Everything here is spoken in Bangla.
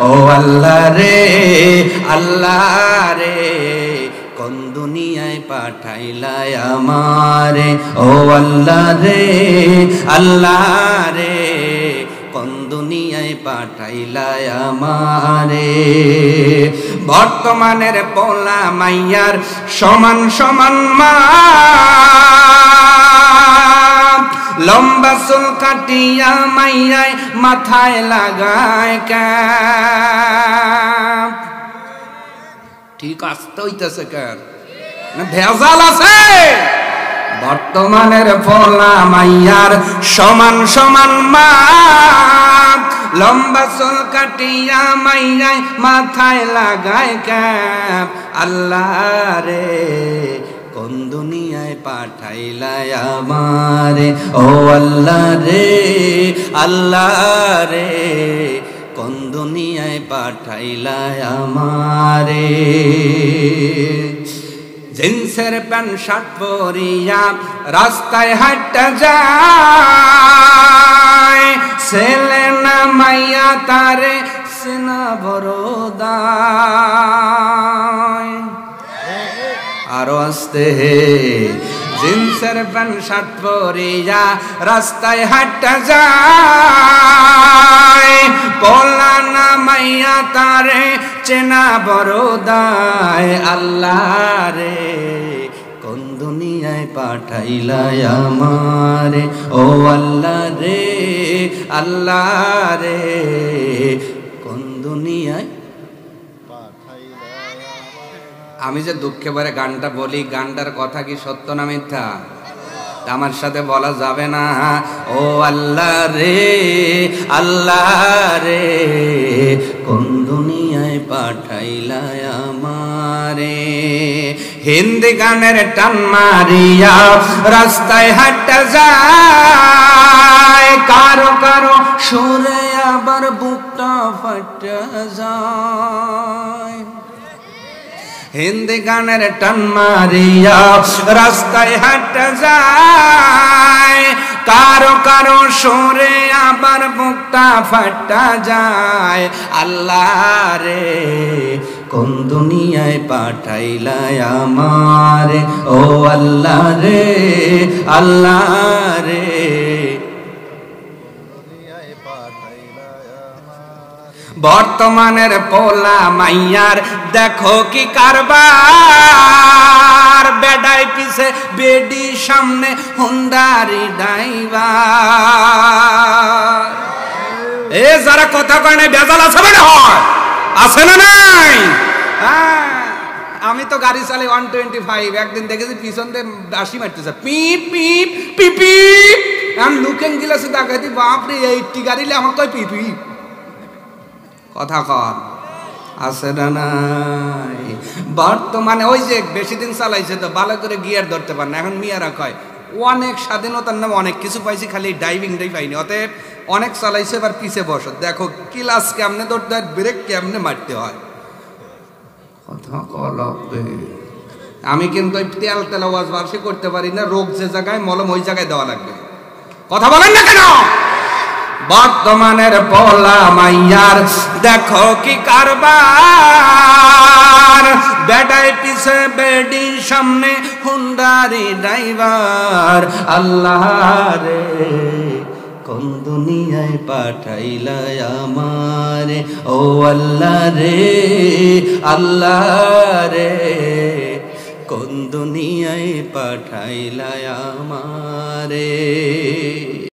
ও আল্লাহ রে আল্লাহ রে কোন দুনিয়ায় পাঠাইলা আমারে ও আল্লাহ রে আল্লাহ রে কোন দুনিয়ায় পাঠাইলা আমারে বর্তমানের পোলা মাইয়ার সমান সমান মা লম্বা চুল কাটিয়া মাইয়ায় মাথায় লাগায় ক্যাপ ঠিক আসতে হইতেছে কেন না ভেজাল আছে বর্তমানের পোলা মাইয়ার সমান সমান মা লম্বা চুল কাটিয়া মাইয়ায় মাথায় লাগায় ক্যাপ আল্লাহ রে কোন দুনিয়ায় পাঠাইলা আমারে ও আল্লাহ রে আল্লাহ রে কোন দুনিয়ায় পাঠাইলা আমারে জিন্সের প্যান্ট শার্ট পরিয়া রাস্তায় হাঁটা যায় ছেলে না মাইয়া তারে সেনা বড়দায় আরো আসতে জিন্সের প্যান্ট শার্ট পরিয়া রাস্তায় হাঁটা যায় পোলা না মাইয়া তারে চেনা বড়দায় আল্লাহ রে কোন দুনিয়ায় পাঠাইলা আমারে ও আল্লাহ রে আল্লাহ রে কোন দুনিয়ায় আমি যে দুঃখে ভরে গানটা বলি গানটার কথা কি সত্য না মিথ্যা আমার সাথে বলা যাবে না ও আল্লাহ রে আল্লাহ রে কোন দুনিয়ায় পাঠাইলা আমারে হিন্দি গানের টান মারিয়া রাস্তায় হাঁটা যায় কারো কারো সুরে আবার বুকটা ফাটা যায় হিন্দি গানের টান মারিয়া রাস্তায় হাঁটা যায় কারো কারো সুরে আবার বুকটা ফাটা যায় আল্লাহ রে কোন দুনিয়ায় পাঠাইলা আমারে ও আল্লাহ রে আল্লাহ রে বর্তমানের পোলা মাইয়ার দেখো কি কারবার বেডাই পিছে বেডি সামনে হুন্ডারি ড্রাইভার এ যারা কথা কয় না বেজাল আছে মনে হয় আছে না নাই আমি তো গাড়ি চালাই 125 একদিন দেখেছি পিছন দিয়ে বাঁশি মারতেছে পিপ পিপ পিপ পিপ আমি লুকিং গিলাসে দেখাইছি বাপরে 80 গাড়িলে আমার কয় পিপ পিপ কথা কর আছে না নাই বর্তমানে ওই যে বেশি দিন চালাইছে তো ভালো করে গিয়ার ধরতে পারে না এখন মিয়ারা কয় অনেক স্বাধীনতার নামে অনেক কিছু পাইছি খালি ড্রাইভিংটাই পাইনি অতএব অনেক চালাইছে এবার পিছে বসো দেখো ক্লাস কেমনে ধরতে হয় ব্রেক কেমনে মারতে হয় কথা কলবে আমি কিন্তু ওই তেল তেল ওয়াজ বার্ষে করতে পারি না রোগ যে জায়গায় মলম ওই জায়গায় দেওয়া লাগবে কথা বলেন না কেন বর্তমানের পোলা মাইয়ার দেখো কি কারবার বেডাই পিছে বেডি সামনে হুন্ডারি ড্রাইভার আল্লাহ রে কোন দুনিয়ায় পাঠাইলা আমারে ও আল্লাহ রে আল্লাহ রে কোন দুনিয়ায় পাঠাইলা আমারে